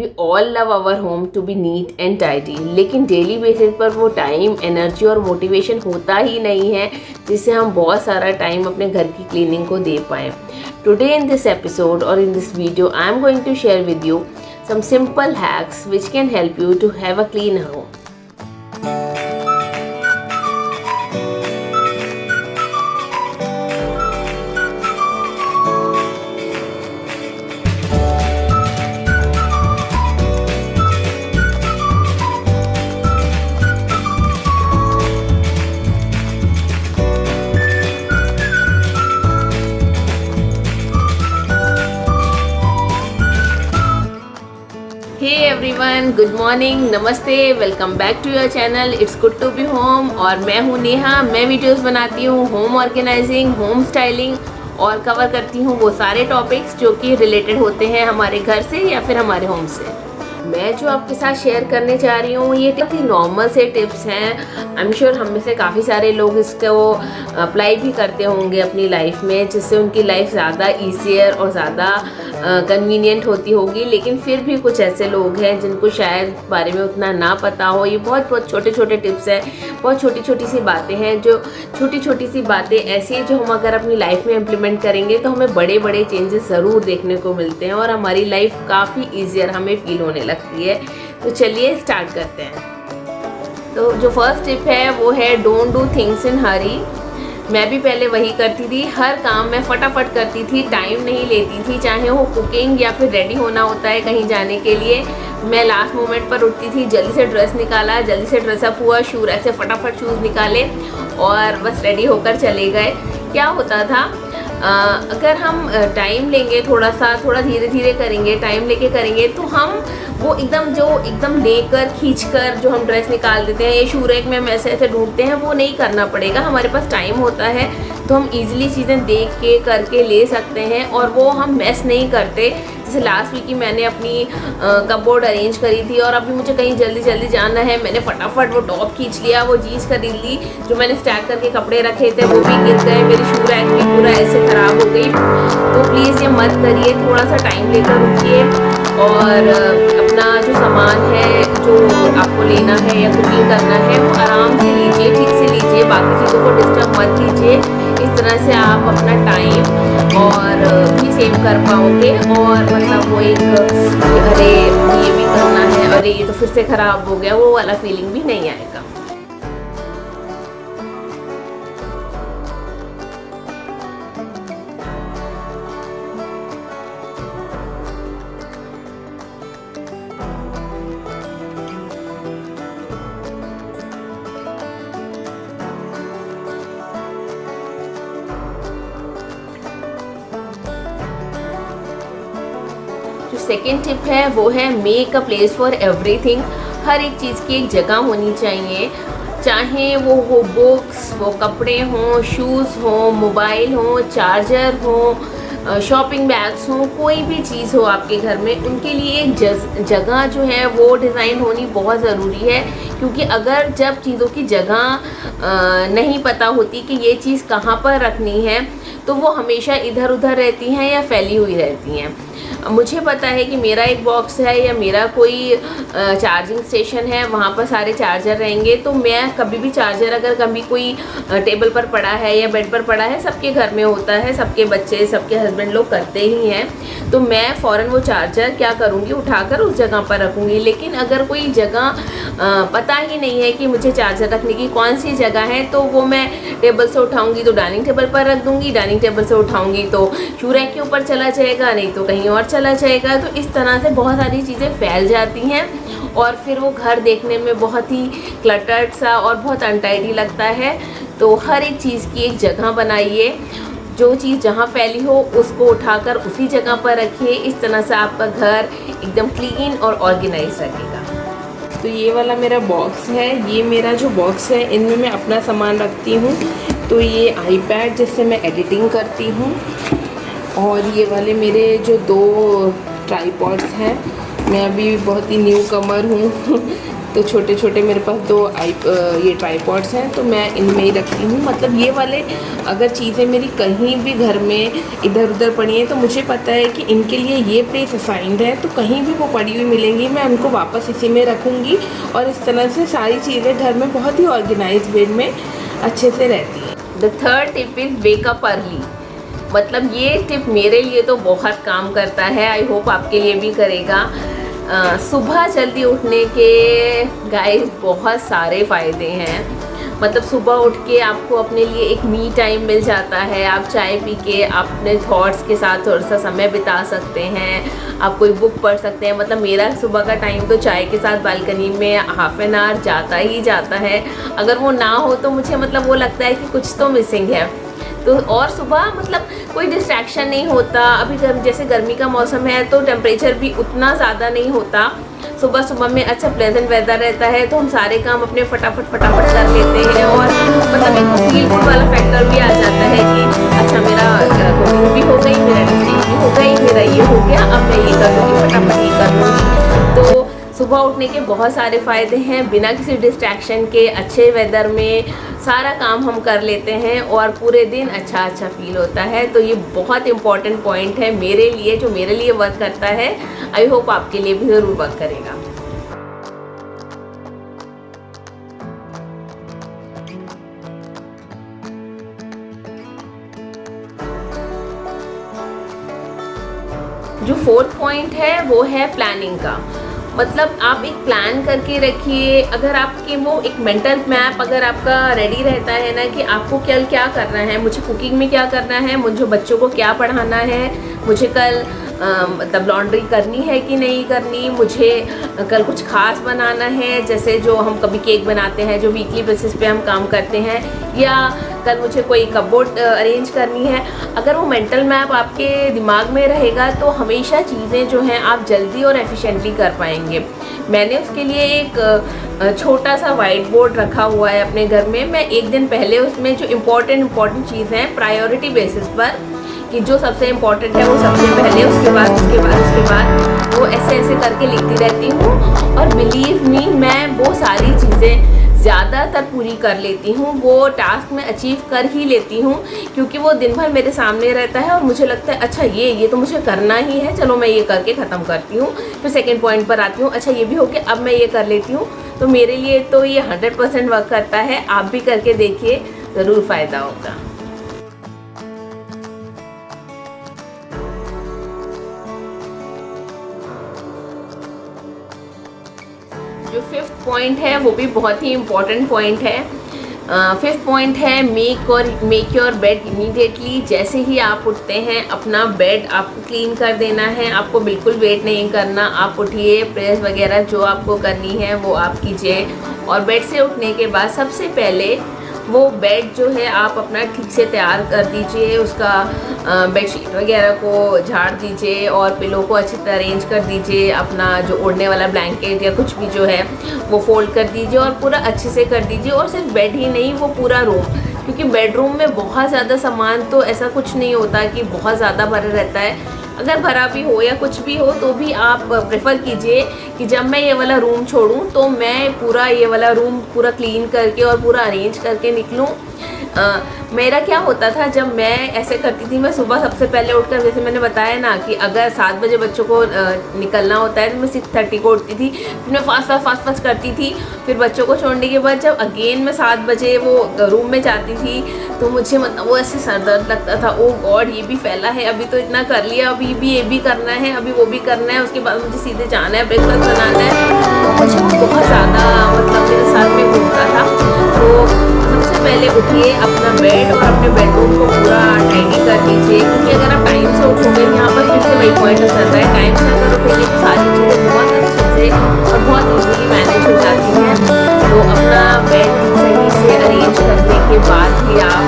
We all love our home to be neat and tidy, लेकिन daily basis पर वो time, energy और motivation होता ही नहीं है जिससे हम बहुत सारा टाइम अपने घर की क्लीनिंग को दे पाएँ। टुडे इन दिस एपिसोड और in this video I am going to share with you some simple hacks which can help you to have a clean home. Hey everyone, good morning, namaste, welcome back to your channel it's good to be home. और मैं हूँ नेहा। मैं videos बनाती हूँ home organising, home styling और cover करती हूँ वो सारे टॉपिक्स जो कि रिलेटेड होते हैं हमारे घर से या फिर हमारे होम से। मैं जो आपके साथ शेयर करने जा रही हूँ ये बहुत ही नॉर्मल से टिप्स हैं। आई एम श्योर हम में से काफ़ी सारे लोग इसको अप्लाई भी करते होंगे अपनी लाइफ में, जिससे उनकी लाइफ ज़्यादा ईजियर और ज़्यादा कन्वीनियंट होती होगी। लेकिन फिर भी कुछ ऐसे लोग हैं जिनको शायद बारे में उतना ना पता हो। ये बहुत छोटे छोटे टिप्स हैं, बहुत छोटी छोटी सी बातें हैं, जो छोटी छोटी सी बातें ऐसी जो हम अगर अपनी लाइफ में इम्प्लीमेंट करेंगे तो हमें बड़े बड़े चेंजेस ज़रूर देखने को मिलते हैं और हमारी लाइफ काफ़ी ईजियर हमें फील होने लगती है। तो चलिए स्टार्ट करते हैं। तो जो फर्स्ट टिप है वो है डोंट डू थिंग्स इन हरी। मैं भी पहले वही करती थी, हर काम मैं फटाफट करती थी, टाइम नहीं लेती थी। चाहे वो कुकिंग या फिर रेडी होना होता है कहीं जाने के लिए, मैं लास्ट मोमेंट पर उठती थी, जल्दी से ड्रेस निकाला, जल्दी से ड्रेसअप हुआ, शूज ऐसे फटाफट शूज़ निकाले और बस रेडी होकर चले गए। क्या होता था, अगर हम टाइम लेंगे, थोड़ा धीरे धीरे करेंगे, टाइम लेके करेंगे तो हम वो एकदम लेकर खींचकर जो हम ड्रेस निकाल देते हैं, ये शू रैक में हम ऐसे ढूंढते हैं, वो नहीं करना पड़ेगा। हमारे पास टाइम होता है तो हम इजीली चीज़ें देख के करके ले सकते हैं और वो हम मैस नहीं करते। जैसे लास्ट वीक ही मैंने अपनी कपबोर्ड अरेंज करी थी और अभी मुझे कहीं जल्दी जाना है, मैंने फटाफट वो टॉप खींच लिया, वो जीन्स खरीद ली, जो मैंने स्टैक करके कपड़े रखे थे वो भी गिर गए, मेरी शू रैक भी पूरा ऐसे ख़राब हो गई। तो प्लीज़ ये मत करिए, थोड़ा सा टाइम लेकर रुकिए और अपना जो सामान है जो आपको लेना है या कुकिंग करना है वो आराम से लीजिए, ठीक से लीजिए, बाकी चीज़ों को डिस्टर्ब मत कीजिए। इस तरह से आप अपना टाइम और भी सेव कर पाओगे और मतलब वो एक अरे ये भी करना है, अरे ये तो फिर से ख़राब हो गया, वो वाला फीलिंग भी नहीं आएगा। जो सेकेंड टिप है वो है make a place for everything. हर एक चीज़ की एक जगह होनी चाहिए, चाहे वो हो बुक्स, वो कपड़े हों, शूज़ हों, मोबाइल हों, चार्जर हों, शॉपिंग बैग्स हों, कोई भी चीज़ हो आपके घर में, उनके लिए एक जगह जो है वो डिज़ाइन होनी बहुत ज़रूरी है। क्योंकि अगर जब चीज़ों की जगह नहीं पता होती कि ये चीज़ कहाँ पर रखनी है तो वो हमेशा इधर उधर रहती हैं या फैली हुई रहती हैं। मुझे पता है कि मेरा एक बॉक्स है या मेरा कोई चार्जिंग स्टेशन है, वहाँ पर सारे चार्जर रहेंगे, तो मैं कभी भी चार्जर अगर कभी कोई टेबल पर पड़ा है या बेड पर पड़ा है, सबके घर में होता है, सबके बच्चे, सबके हस्बैंड लोग करते ही हैं, तो मैं फ़ौरन वो चार्जर क्या करूँगी, उठाकर उस जगह पर रखूँगी। लेकिन अगर कोई जगह पता ही नहीं है कि मुझे चार्जर रखने की कौन सी जगह है, तो वो मैं टेबल से उठाऊँगी तो डाइनिंग टेबल पर रख दूँगी, डाइनिंग टेबल से उठाऊँगी तो शू रैक के ऊपर चला जाएगा, नहीं तो कहीं और चला जाएगा। तो इस तरह से बहुत सारी चीज़ें फैल जाती हैं और फिर वो घर देखने में बहुत ही क्लटर्ड सा और बहुत अनटाइडी लगता है। तो हर एक चीज़ की एक जगह बनाइए, जो चीज़ जहाँ फैली हो उसको उठाकर उसी जगह पर रखिए। इस तरह से आपका घर एकदम क्लीन और ऑर्गेनाइज लगेगा। तो ये वाला मेरा बॉक्स है, ये मेरा जो बॉक्स है इनमें मैं अपना सामान रखती हूँ। तो ये आईपैड जिससे मैं एडिटिंग करती हूँ, और ये वाले मेरे जो 2 ट्राईपॉड्स हैं, मैं अभी बहुत ही न्यू कमर हूँ तो छोटे छोटे मेरे पास दो ये ट्राईपॉड्स हैं, तो मैं इनमें ही रखती हूँ। मतलब ये वाले अगर चीज़ें मेरी कहीं भी घर में इधर उधर पड़ी हैं तो मुझे पता है कि इनके लिए ये प्लेस असाइंड है, तो कहीं भी वो पड़ी हुई मिलेंगी मैं उनको वापस इसी में रखूँगी। और इस तरह से सारी चीज़ें घर में बहुत ही ऑर्गेनाइज वे में अच्छे से रहती हैं। The third tip is wake up early. मतलब ये टिप मेरे लिए तो बहुत काम करता है, आई होप आपके लिए भी करेगा। सुबह जल्दी उठने के गाइस बहुत सारे फ़ायदे हैं। मतलब सुबह उठ के आपको अपने लिए एक मी टाइम मिल जाता है, आप चाय पी के अपने थॉट्स के साथ थोड़ा सा समय बिता सकते हैं, आप कोई बुक पढ़ सकते हैं। मतलब मेरा सुबह का टाइम तो चाय के साथ बालकनी में हाफ एन आवर जाता ही जाता है। अगर वो ना हो तो मुझे मतलब वो लगता है कि कुछ तो मिसिंग है। तो और सुबह मतलब कोई डिस्ट्रैक्शन नहीं होता। अभी जैसे गर्मी का मौसम है तो टेम्परेचर भी उतना ज़्यादा नहीं होता। सुबह सुबह में अच्छा प्लेजेंट वेदर रहता है, तो हम सारे काम अपने फटाफट कर लेते हैं। और मतलब एक फील गुड वाला फैक्टर भी आ जाता है कि अच्छा मेरा कुकिंग भी हो गई, मेरा ड्रेसिंग भी हो गई, मेरा ये हो गया, अब मैं ये कर लूँगी, फटाफट ये कर लूँगी। तो सुबह उठने के बहुत सारे फ़ायदे हैं। बिना किसी डिस्ट्रैक्शन के अच्छे वेदर में सारा काम हम कर लेते हैं और पूरे दिन अच्छा फील होता है। तो ये बहुत इम्पॉर्टेंट पॉइंट है मेरे लिए, जो मेरे लिए वर्क करता है। आई होप आपके लिए भी ज़रूर वर्क करेगा। जो फोर्थ पॉइंट है वो है प्लानिंग का। मतलब आप एक प्लान करके रखिए। अगर आपके वो एक मेंटल मैप अगर आपका रेडी रहता है ना कि आपको कल क्या करना है, मुझे कुकिंग में क्या करना है, मुझे बच्चों को क्या पढ़ाना है, मुझे कल मतलब लॉन्ड्री करनी है कि नहीं करनी, मुझे कल कुछ खास बनाना है, जैसे जो हम कभी केक बनाते हैं जो वीकली बेसिस पे हम काम करते हैं, या कल मुझे कोई कपबोर्ड अरेंज करनी है। अगर वो मेंटल मैप आपके दिमाग में रहेगा तो हमेशा चीज़ें जो हैं आप जल्दी और एफिशिएंटली कर पाएंगे। मैंने उसके लिए एक छोटा सा वाइट बोर्ड रखा हुआ है अपने घर में। मैं एक दिन पहले उसमें जो इम्पॉर्टेंट चीज़ हैं प्रायोरिटी बेसिस पर, कि जो सबसे इम्पॉर्टेंट है वो सबसे पहले, उसके बाद वो ऐसे करके लिखती रहती हूँ। और बिलीव मी, मैं वो सारी चीज़ें ज़्यादातर पूरी कर लेती हूँ, वो टास्क में अचीव कर ही लेती हूँ, क्योंकि वो दिन भर मेरे सामने रहता है और मुझे लगता है अच्छा ये तो मुझे करना ही है, चलो मैं ये करके ख़त्म करती हूँ। फिर सेकेंड पॉइंट पर आती हूँ, अच्छा ये भी हो गया, अब मैं ये कर लेती हूँ। तो मेरे लिए तो ये 100% वर्क करता है। आप भी करके देखिए, ज़रूर फ़ायदा होगा। जो फिफ्थ पॉइंट है वो भी बहुत ही इम्पॉर्टेंट पॉइंट है। फिफ्थ पॉइंट है मेक योर बेड इमीडिएटली। जैसे ही आप उठते हैं अपना बेड आपको क्लीन कर देना है, आपको बिल्कुल वेट नहीं करना। आप उठिए, प्रेस वगैरह जो आपको करनी है वो आप कीजिए। और बेड से उठने के बाद सबसे पहले वो बेड जो है आप अपना ठीक से तैयार कर दीजिए, उसका बेडशीट वगैरह को झाड़ दीजिए और पिलो को अच्छी तरह अरेंज कर दीजिए। अपना जो ओढ़ने वाला ब्लैंकेट या कुछ भी जो है वो फोल्ड कर दीजिए और पूरा अच्छे से कर दीजिए। और सिर्फ बेड ही नहीं, वो पूरा रूम, क्योंकि बेडरूम में बहुत ज़्यादा सामान तो ऐसा कुछ नहीं होता कि बहुत ज़्यादा भरा रहता है। अगर भरा भी हो या कुछ भी हो तो भी आप प्रेफर कीजिए कि जब मैं ये वाला रूम छोड़ूं तो मैं पूरा ये वाला रूम पूरा क्लीन करके और पूरा अरेंज करके निकलूं। मेरा क्या होता था जब मैं ऐसे करती थी, मैं सुबह सबसे पहले उठकर, जैसे मैंने बताया ना कि अगर 7 बजे बच्चों को निकलना होता है तो मैं 6:30 को उठती थी। फिर मैं फास्ट करती थी। फिर बच्चों को छोड़ने के बाद जब अगेन मैं 7 बजे वो रूम में जाती थी तो मुझे मतलब वो ऐसे सर दर्द लगता था। ओ गॉड, ये भी फैला है, अभी तो इतना कर लिया, अभी भी ये भी करना है, अभी वो भी करना है, उसके बाद मुझे सीधे जाना है, ब्रेकफास्ट बनाना है। तो मुझे बहुत ज़्यादा मतलब मेरे सर में घूमता था। तो सबसे पहले उठिए, अपना बेड और अपने बेडरूम को पूरा टाइडी कर दीजिए, क्योंकि अगर आप टाइम से उठोगे, यहाँ पर फिर से वही पॉइंट चल रहा है, टाइम से अगर उठेंगे तो सारी चीज़ें बहुत अच्छे से और बहुत ईजीली मैनेज हो जाती हैं। तो अपना बेड सही से अरेंज करने के बाद ही आप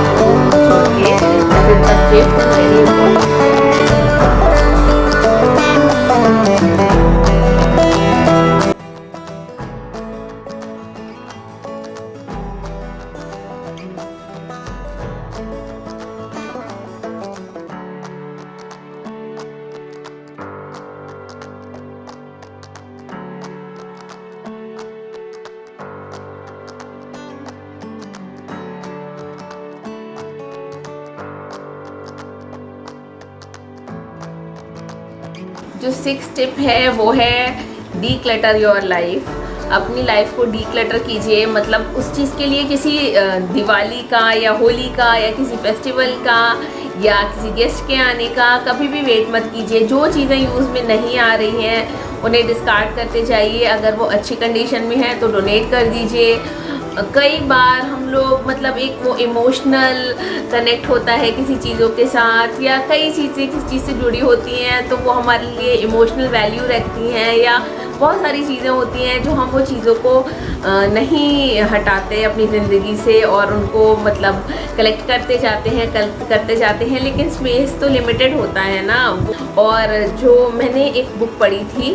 सोइए। Fifth very important. जो 6th टिप है वो है डी क्लटर योर लाइफ। अपनी लाइफ को डी क्लटर कीजिए, मतलब उस चीज़ के लिए किसी दिवाली का या होली का या किसी फेस्टिवल का या किसी गेस्ट के आने का कभी भी वेट मत कीजिए। जो चीज़ें यूज़ में नहीं आ रही हैं उन्हें डिस्कार्ड करते जाइए। अगर वो अच्छी कंडीशन में है तो डोनेट कर दीजिए। कई बार हम लोग मतलब एक वो इमोशनल कनेक्ट होता है किसी चीज़ों के साथ, या कई चीज़ें किसी चीज़ से जुड़ी होती हैं तो वो हमारे लिए इमोशनल वैल्यू रखती हैं, या बहुत सारी चीज़ें होती हैं जो हम वो चीज़ों को नहीं हटाते अपनी ज़िंदगी से और उनको मतलब कलेक्ट करते जाते हैं, लेकिन स्पेस तो लिमिटेड होता है ना। और जो मैंने एक बुक पढ़ी थी,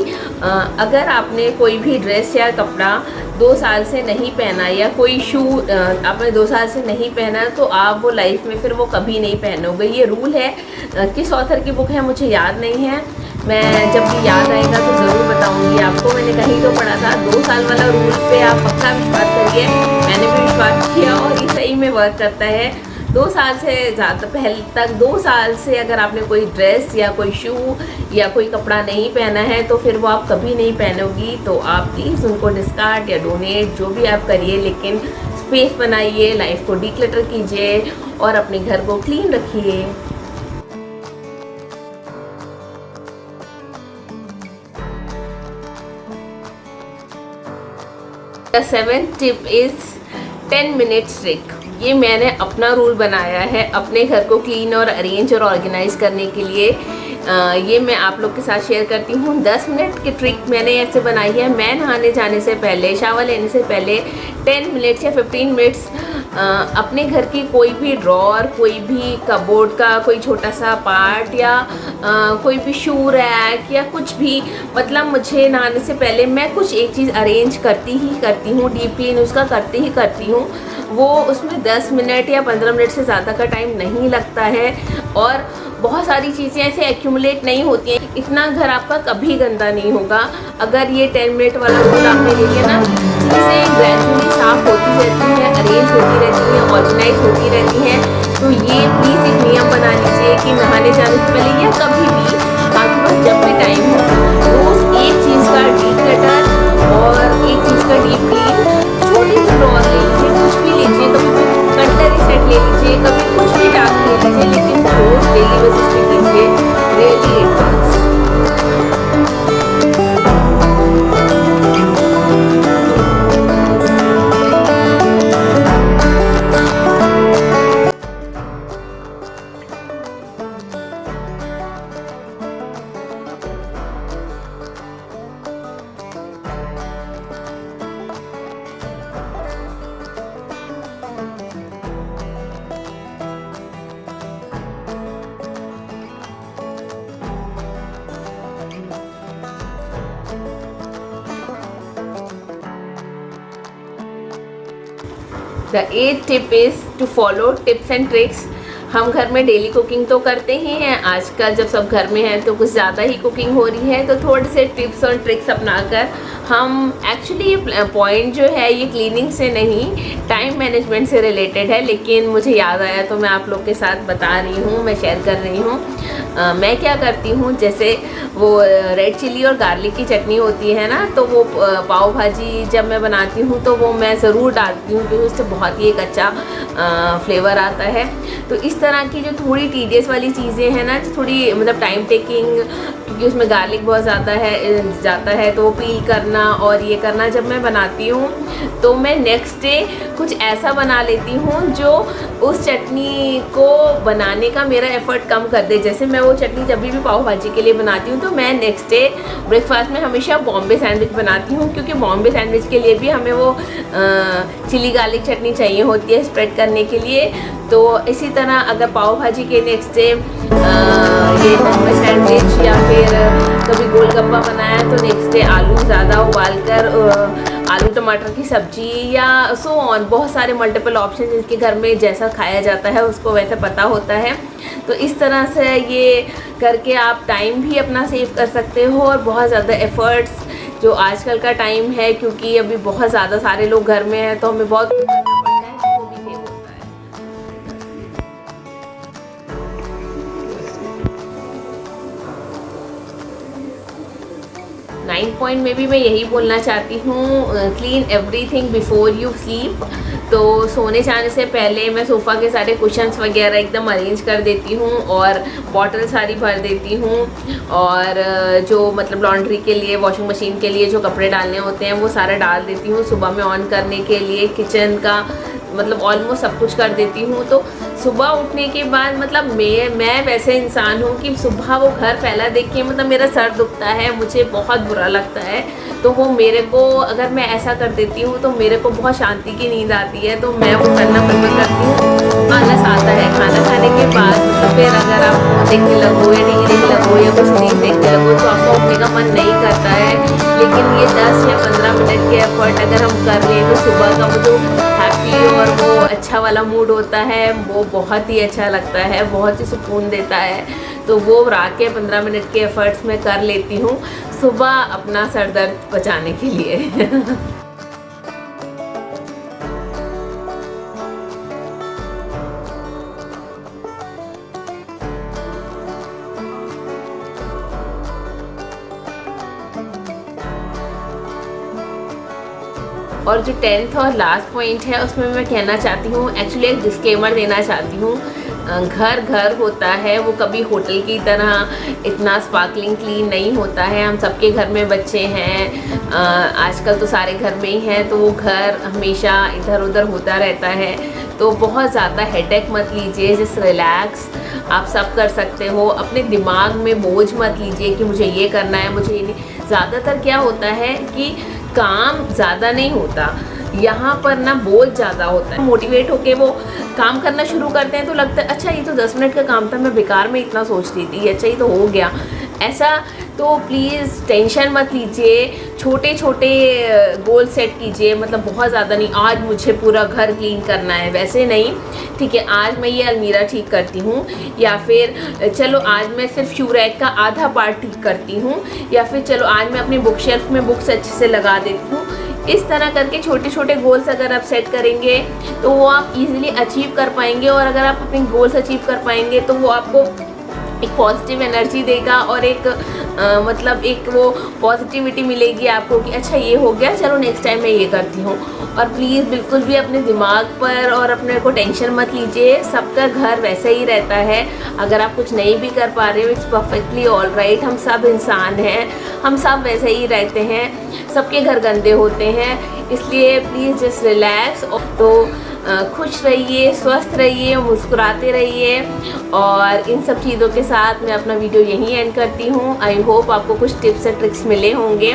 अगर आपने कोई भी ड्रेस या कपड़ा 2 साल से नहीं पहना या कोई शू आपने 2 साल से नहीं पहना तो आप वो लाइफ में फिर वो कभी नहीं पहनोगे। ये रूल है, किस ऑथर की बुक है मुझे याद नहीं है, मैं जब भी याद आएगा तो ज़रूर बताऊंगी आपको। मैंने कहीं तो पढ़ा था 2 साल वाला रूल पे आप पक्का विश्वास करिए। मैंने भी विश्वास किया और ये सही में वर्क करता है। 2 साल से ज़्यादा पहले तक 2 साल से अगर आपने कोई ड्रेस या कोई शू या कोई कपड़ा नहीं पहना है तो फिर वो आप कभी नहीं पहनोगी। तो आप प्लीज़ उनको डिस्कार्ड या डोनेट जो भी आप करिए, लेकिन स्पेस बनाइए, लाइफ को डिक्लटर कीजिए और अपने घर को क्लीन रखिए। The 7th tip is 10 minutes trick. ये मैंने अपना रूल बनाया है अपने घर को क्लीन और अरेंज और ऑर्गेनाइज करने के लिए। ये मैं आप लोग के साथ शेयर करती हूँ। 10 मिनट की ट्रिक मैंने ऐसे बनाई है। मैं नहाने जाने से पहले, शावर लेने से पहले 10 मिनट्स या 15 मिनट्स अपने घर की कोई भी ड्रॉर, कोई भी कबोर्ड का कोई छोटा सा पार्ट या कोई भी शू रैक या कुछ भी, मतलब मुझे नहाने से पहले मैं कुछ एक चीज़ अरेंज करती हूँ, डीप क्लीन उसका करती हूँ। वो उसमें 10 मिनट या 15 मिनट से ज़्यादा का टाइम नहीं लगता है और बहुत सारी चीज़ें ऐसे एक्यूमुलेट नहीं होती हैं। इतना घर आपका कभी गंदा नहीं होगा अगर ये 10 मिनट वाला रूल आपने ले लिया ना। चीज़ें ग्रेजुअली साफ़ होती रहती हैं, अरेंज होती रहती हैं, ऑर्गेनाइज होती रहती हैं। तो ये प्लीज़ एक नियम बना लीजिए कि नहाने जाने से पहले या कभी भी आपके पास जब भी टाइम हो रोज़ एक चीज़ का डीप क्लटर और एक चीज़ का डीप क्लीन, छोटी सी ड्रॉर ले लीजिए, कुछ भी लीजिए, कभी कटलरी सेट ले लीजिए, कभी कुछ भी टास्क ले लीजिए, लेकिन रोज़ डेली बेसिस पे कीजिए। Really it works. The 8th tip is to follow tips and tricks। हम घर में डेली कुकिंग तो करते ही हैं। आजकल जब सब घर में हैं तो कुछ ज़्यादा ही कुकिंग हो रही है, तो थोड़े से टिप्स और ट्रिक्स अपनाकर हम एक्चुअली ये पॉइंट जो है ये क्लीनिंग से नहीं, टाइम मैनेजमेंट से रिलेटेड है, लेकिन मुझे याद आया तो मैं आप लोग के साथ बता रही हूँ, मैं शेयर कर रही हूँ। मैं क्या करती हूँ, जैसे वो रेड चिली और गार्लिक की चटनी होती है ना, तो वो पाव भाजी जब मैं बनाती हूँ तो वो मैं ज़रूर डालती हूँ क्योंकि उससे बहुत ही एक अच्छा फ्लेवर आता है। तो इस तरह की जो थोड़ी टीडियस वाली चीज़ें हैं ना, थोड़ी मतलब टाइम टेकिंग, क्योंकि उसमें गार्लिक बहुत जाता है तो वो पील करना और ये करना, जब मैं बनाती हूँ तो मैं नेक्स्ट डे कुछ ऐसा बना लेती हूँ जो उस चटनी को बनाने का मेरा एफर्ट कम कर दे। जैसे मैं वो चटनी जब भी पाव भाजी के लिए बनाती हूँ तो मैं नेक्स्ट डे ब्रेकफास्ट में हमेशा बॉम्बे सैंडविच बनाती हूँ, क्योंकि बॉम्बे सैंडविच के लिए भी हमें वो चिली गार्लिक चटनी चाहिए होती है स्प्रेड करने के लिए। तो इसी तरह अगर पाव भाजी के नेक्स्ट डे ये बॉम्बे सैंडविच या फिर कभी गोलगप्पा बनाया तो नेक्स्ट डे आलू ज़्यादा उबालकर आलू टमाटर की सब्जी या सो ऑन, बहुत सारे मल्टीपल ऑप्शन जिनके घर में जैसा खाया जाता है उसको वैसे पता होता है। तो इस तरह से ये करके आप टाइम भी अपना सेव कर सकते हो और बहुत ज़्यादा एफ़र्ट्स जो आजकल का टाइम है, क्योंकि अभी बहुत ज़्यादा सारे लोग घर में हैं तो हमें बहुत करना पड़ता है, वो भी सेव होता है। 9 पॉइंट में भी मैं यही बोलना चाहती हूँ, clean everything before you sleep. तो सोने जाने से पहले मैं सोफ़ा के सारे कुशन्स वगैरह एकदम अरेंज कर देती हूँ और बॉटल सारी भर देती हूँ, और जो मतलब लॉन्ड्री के लिए, वॉशिंग मशीन के लिए जो कपड़े डालने होते हैं वो सारा डाल देती हूँ। सुबह में ऑन करने के लिए किचन का मतलब ऑलमोस्ट सब कुछ कर देती हूँ। तो सुबह उठने के बाद मतलब मैं वैसे इंसान हूँ कि सुबह वो घर फैला देख के मतलब मेरा सर दुखता है, मुझे बहुत बुरा लगता है। तो वो मेरे को, अगर मैं ऐसा कर देती हूँ तो मेरे को बहुत शांति की नींद आती है, तो मैं वो करना पसंद करती हूँ। आलस आता है खाना खाने के बाद, तो फिर अगर आप फोन देख के लगो या टीवी देख लगो या कुछ रील देख के लगो तो आपको उठने का मन नहीं करता है। लेकिन ये 10 या 15 मिनट के एफर्ट अगर हम कर लें तो सुबह का वो जो हैप्पी और वो अच्छा वाला मूड होता है वो बहुत ही अच्छा लगता है, बहुत ही सुकून देता है। तो वो रात के 15 मिनट के एफर्ट्स में कर लेती हूँ सुबह अपना सर दर्द बचाने के लिए। और जो 10th और लास्ट पॉइंट है उसमें मैं कहना चाहती हूँ, एक्चुअली एक डिस्क्लेमर देना चाहती हूँ। घर घर होता है, वो कभी होटल की तरह इतना स्पार्कलिंग क्लीन नहीं होता है। हम सबके घर में बच्चे हैं, आजकल तो सारे घर में ही हैं, तो वो घर हमेशा इधर उधर होता रहता है। तो बहुत ज़्यादा हेडेक मत लीजिए, जस्ट रिलैक्स, आप सब कर सकते हो। अपने दिमाग में बोझ मत लीजिए कि मुझे ये करना है, मुझे ये नहीं। ज़्यादातर क्या होता है कि काम ज़्यादा नहीं होता, यहाँ पर ना बोझ ज़्यादा होता है। मोटिवेट होके वो काम करना शुरू करते हैं तो लगता है अच्छा ये तो 10 मिनट का काम था, मैं बेकार में इतना सोच रही थी, अच्छा ये तो हो गया ऐसा। तो प्लीज़ टेंशन मत लीजिए, छोटे छोटे गोल सेट कीजिए, मतलब बहुत ज़्यादा नहीं, आज मुझे पूरा घर क्लीन करना है वैसे नहीं। ठीक है, आज मैं ये अलमीरा ठीक करती हूँ, या फिर चलो आज मैं सिर्फ शू रैक का आधा पार्ट ठीक करती हूँ, या फिर चलो आज मैं अपनी बुक शेल्फ में बुक्स अच्छे से लगा देती हूँ। इस तरह करके छोटे छोटे गोल्स अगर आप सेट करेंगे तो वो आप इजीली अचीव कर पाएंगे, और अगर आप अपने गोल्स अचीव कर पाएंगे तो वो आपको एक पॉजिटिव एनर्जी देगा और एक मतलब एक वो पॉजिटिविटी मिलेगी आपको कि अच्छा ये हो गया, चलो नेक्स्ट टाइम मैं ये करती हूँ। और प्लीज़ बिल्कुल भी अपने दिमाग पर और अपने को टेंशन मत लीजिए, सबका घर वैसे ही रहता है। अगर आप कुछ नहीं भी कर पा रहे हो, इट्स परफेक्टली ऑल राइट। हम सब इंसान हैं, हम सब वैसे ही रहते हैं, सबके घर गंदे होते हैं, इसलिए प्लीज़ जस्ट रिलैक्स। तो खुश रहिए, स्वस्थ रहिए, मुस्कुराते रहिए, और इन सब चीज़ों के साथ मैं अपना वीडियो यहीं एंड करती हूँ। आई होप आपको कुछ टिप्स एंड ट्रिक्स मिले होंगे।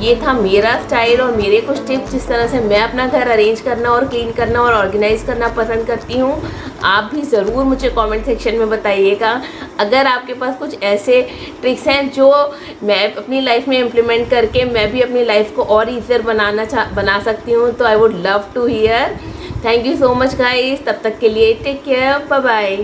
ये था मेरा स्टाइल और मेरे कुछ टिप्स, जिस तरह से मैं अपना घर अरेंज करना और क्लीन करना और ऑर्गेनाइज़ करना पसंद करती हूँ। आप भी ज़रूर मुझे कमेंट सेक्शन में बताइएगा अगर आपके पास कुछ ऐसे ट्रिक्स हैं जो मैं अपनी लाइफ में इम्प्लीमेंट करके मैं भी अपनी लाइफ को और ईजियर बना सकती हूँ, तो I would love to hear. Thank you so much guys, तब तक के लिए टेक केयर, बाय बाय।